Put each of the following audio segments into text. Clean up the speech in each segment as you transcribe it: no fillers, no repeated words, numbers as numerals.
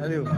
Adiós.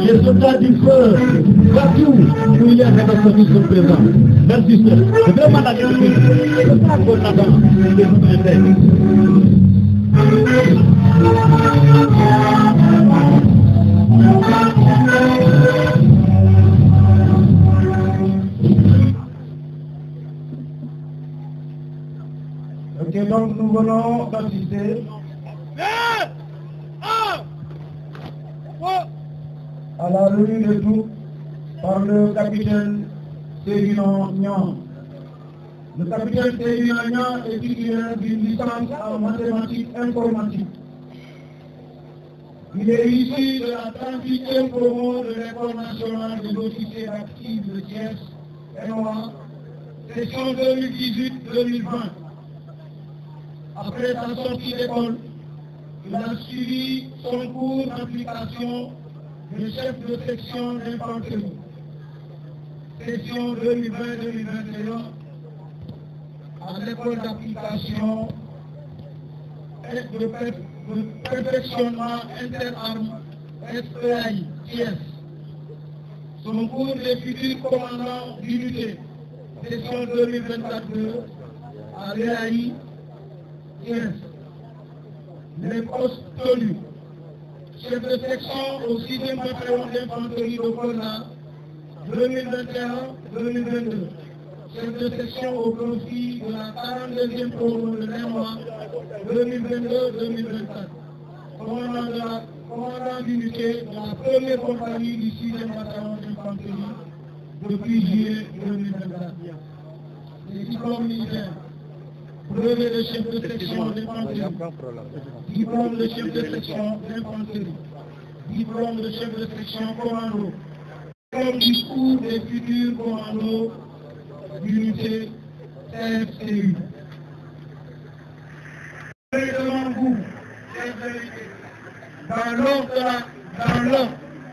Les soldats du feu, partout où il y a des personnes qui sont présentes. Merci, sœur. C'est vraiment la grandeur. C'est pas qu'on attend que vous mettez. Ok, donc nous venons d'assister à la revue de tout par le capitaine Séguinan Niang. Le capitaine Séguinan Niang est titulaire d'une licence en mathématiques informatiques. Il est issu de la 38e promo de l'École nationale des officiers actifs de Thiès, NOA, session 2018-2020. Après sa sortie d'école, il a suivi son cours d'application de chef de section d'infanterie. Session 2020-2021 à l'école d'application et de perfectionnement interarmes SPAI, TS. Son cours de futur commandant d'unité, session 2024 à l'EAI, TS. Les postes tenus. Chef de section au 6e bataillon d'infanterie de Kolda, 2021-2022. Chef de section au profit de la 42e promo de l'EMOA, 2022-2024. Commandant d'unité de la première compagnie du 6e bataillon d'infanterie depuis juillet 2024. Les diplômes militaires. Brevet de chef de section d'infanterie. Diplôme de chef de section d'infanterie. Diplôme de chef de section commando. Diplôme du cours des futurs commandos d'unité CFCU. Devant vous, dans l'ordre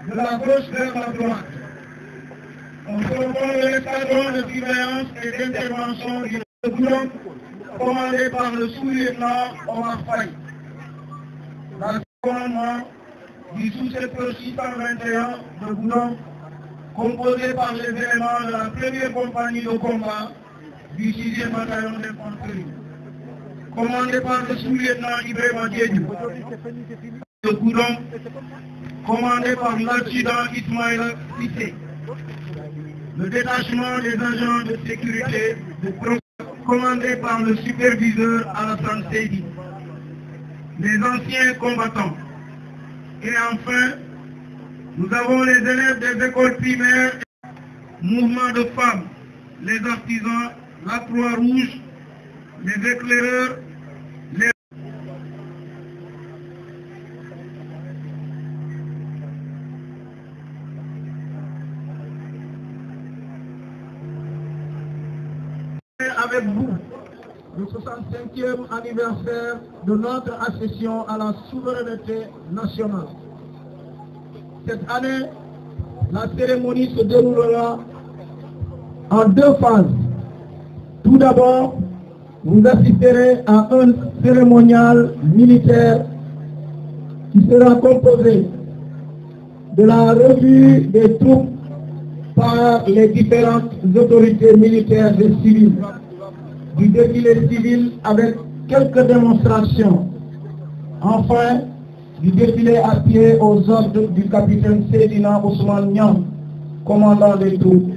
de la gauche vers la droite, on propose l'escadron de surveillance et d'intervention du groupe commandé par le sous-lieutenant Omar Faye. Le commandement du sous-secteur 621 de Boulon, composé par les éléments de la première compagnie de combat du 6e bataillon d'infanterie. Commandé par le sous-lieutenant Ibrahima Diédiou. De Boulon, commandé par l'adjudant Ismaïla Sissé. Le détachement des agents de sécurité commandé par le superviseur Alassane Seydi, les anciens combattants. Et enfin, nous avons les élèves des écoles primaires, mouvements de femmes, les artisans, la Croix-Rouge, les éclaireurs, les... avec vous le 65e anniversaire de notre accession à la souveraineté nationale. Cette année, la cérémonie se déroulera en deux phases. Tout d'abord, vous assisterez à un cérémonial militaire qui sera composé de la revue des troupes par les différentes autorités militaires et civiles, du défilé civil avec quelques démonstrations. Enfin, du défilé à pied aux ordres du capitaine Seydina Ousmane Niang, commandant des troupes.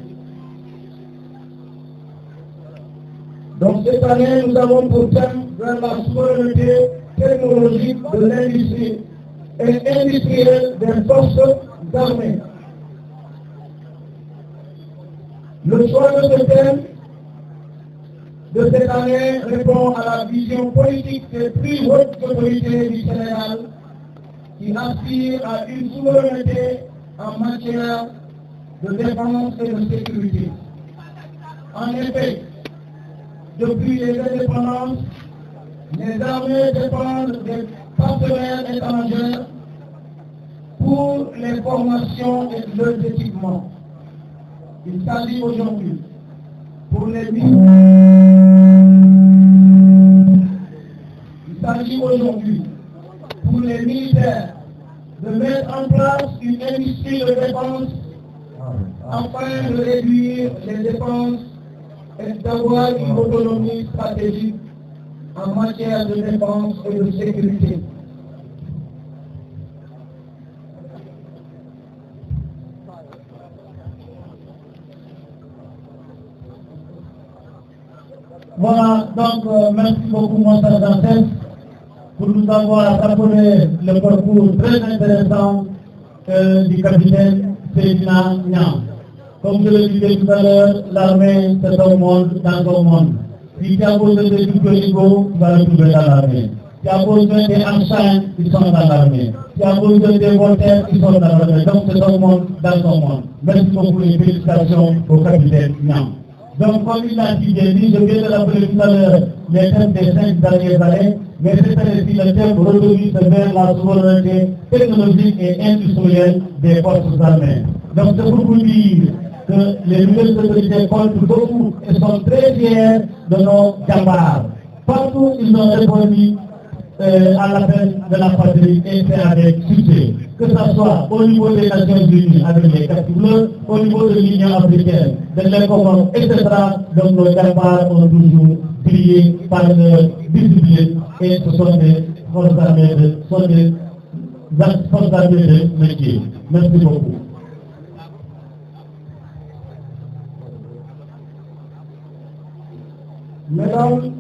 Donc cette année, nous avons pour thème vers la souveraineté technologique de l'industrie et industrielle des forces armées. Le choix de ce thème de cette année répond à la vision politique des plus hautes autorités du Sénégal qui aspirent à une souveraineté en matière de défense et de sécurité. En effet, depuis les indépendances, les armées dépendent des partenaires étrangers pour les formations et leurs équipements. Il s'agit aujourd'hui pour les militaires de mettre en place une industrie de défense afin de réduire les dépenses et d'avoir une autonomie stratégique en matière de défense et de sécurité. Voilà, donc merci beaucoup mon cher Dantès pour nous avoir rappelé le parcours très intéressant du capitaine Seydina Niang. Comme je le disais tout à l'heure, l'armée c'est un monde dans un monde. Si tu as besoin de Victor Hugo, tu vas le trouver dans l'armée. Tu as besoin des Einstein, ils sont dans l'armée. Tu as besoin des Voltaire, ils sont dans l'armée. Donc c'est un monde dans un monde. Merci beaucoup et félicitations au capitaine Niang. Donc, comme il l'a dit, je viens de l'appeler tout à l'heure les thèmes des 5 dernières années, mais c'est ainsi le thème retenu vers la souveraineté technologique et industrielle des forces armées. Donc, c'est pour vous dire que les nouvelles autorités comptent beaucoup et sont très fiers de nos camarades. Partout, ils ont répondu à l'appel de la patrie et c'est avec succès. Que ce soit au niveau des Nations Unies avec les cartes bleues, au niveau de l'Union africaine, de l'ECOMOS, etc. Donc nos camarades ont toujours brillé par leur discipline et ce sont des forces armées de métier. Merci beaucoup. Mesdames,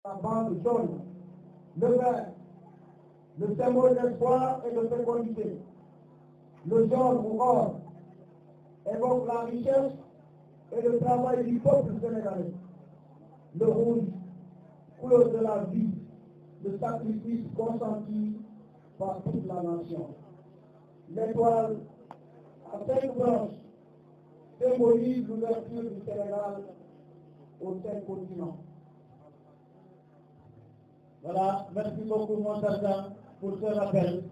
la bande jaune, le vert, le symbole d'espoir et de fécondité. Le jaune ou or évoque la richesse et le travail du peuple sénégalais. Le rouge, couleur de la vie, le sacrifice consenti par toute la nation. L'étoile à 5 branches symbolise l'ouverture du Sénégal aux 5 continents. Voilà, merci beaucoup mon sergent pour ce rappel.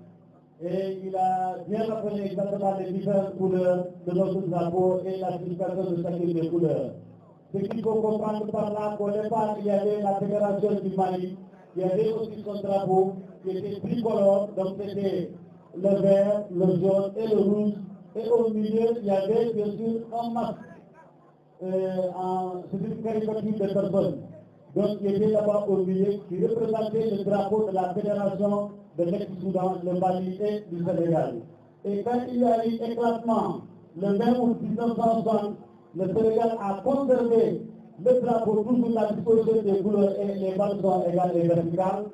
Et il a bien rappelé exactement les différentes couleurs de notre drapeau et la signification de chacune des couleurs. Ce qu'il faut comprendre par là qu'au départ, il y avait la fédération du Mali, il y avait aussi son drapeau qui était tricolore, donc c'était le vert, le jaune et le rouge. Et au milieu, il y avait bien sûr un masque, c'est une caricature de personne. donc qui était d'abord oublié, qui représentait le drapeau de la fédération de l'ex-Soudan, le Mali et du Sénégal. Et quand il y a eu éclatement, le 20 août 1960, le Sénégal a conservé le drapeau, toujours la disposition des couleurs et les bandes sont égales et verticales.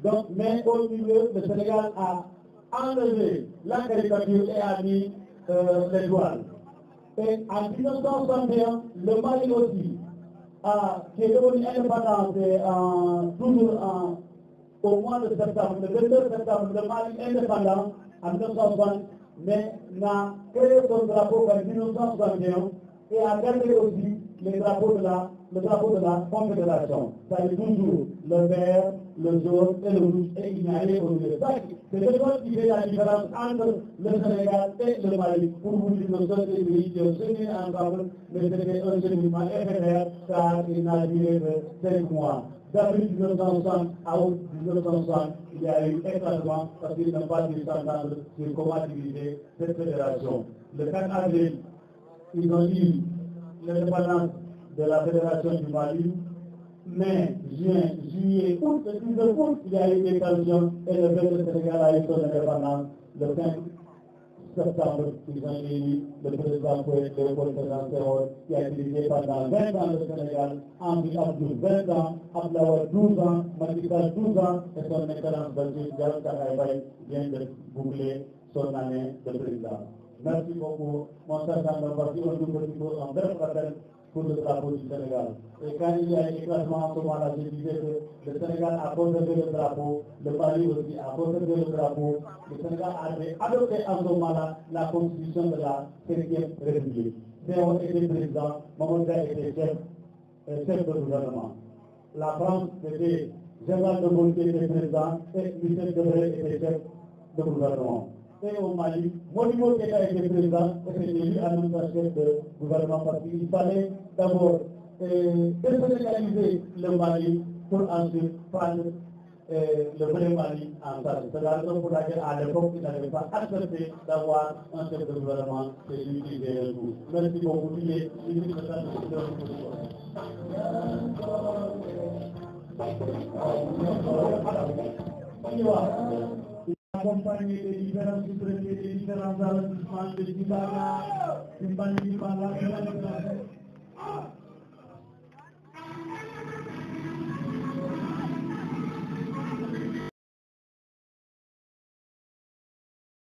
Donc, mais au milieu, le Sénégal a enlevé la caricature et a mis l'étoile. Et en 1961, le Mali aussi, qui est devenu indépendant, toujours au mois de septembre, le 22 septembre, le Mali indépendant en 1960, mais n'a créé son drapeau en 1961 et a gardé aussi le drapeau de la Confédération. C'est-à-dire toujours le vert, le jaune et le rouge, et il n'y a rien au milieu. C'est le chose qui fait la différence entre le Sénégal et le Mali. Pour vous dire que ce sont des pays qui ont cheminé ensemble, mais c'était un cheminement éphémère, car il n'a duré que 5 mois. D'avril 1960 à août 1960, il y a eu éclatement parce qu'il n'a pas pu s'entendre sur comment diviser cette fédération. Le 4 avril, ils ont eu l'indépendance de la fédération du Mali. Mai, juin, juillet, août, le 19 août, il y a eu des tensions et le peuple du Sénégal a eu son indépendance. Le 5 septembre, ils ont élu le président Léopold Sédar Senghor qui a dirigé pendant 20 ans le Sénégal, Henri Abdou 20 ans, Abdoulaye 12 ans, Macky Sall 12 ans et son excellence Bassirou Diomaye Diakhar Faye vient de boucler son année de président. Merci beaucoup. Mon cher Sandor, voici un petit peu en bref rappel pour le drapeau du Sénégal. Et quand il y a un éclatement en ce moment-là, je disais que le Sénégal a conservé le drapeau, le Mali aussi a conservé le drapeau, le Sénégal a adopté en ce moment-là la constitution de la 5e République. Senghor était président, Mamadou était chef de gouvernement. La France, c'était Général de Gaulle qui était président et Michel Debré était chef de gouvernement. Et au Mali, Modibo Keïta était président et c'était lui en même temps chef de gouvernement parce qu'il fallait d'abord désélectriser le Mali pour ensuite prendre le vrai Mali en charge. C'est la raison pour laquelle à l'époque, il n'avait pas accepté d'avoir un chef de gouvernement, c'est lui qui gérait tout. Merci beaucoup. Il est de ça accompagné des différents sous-préfets, des différents arrondissements de Djibouti,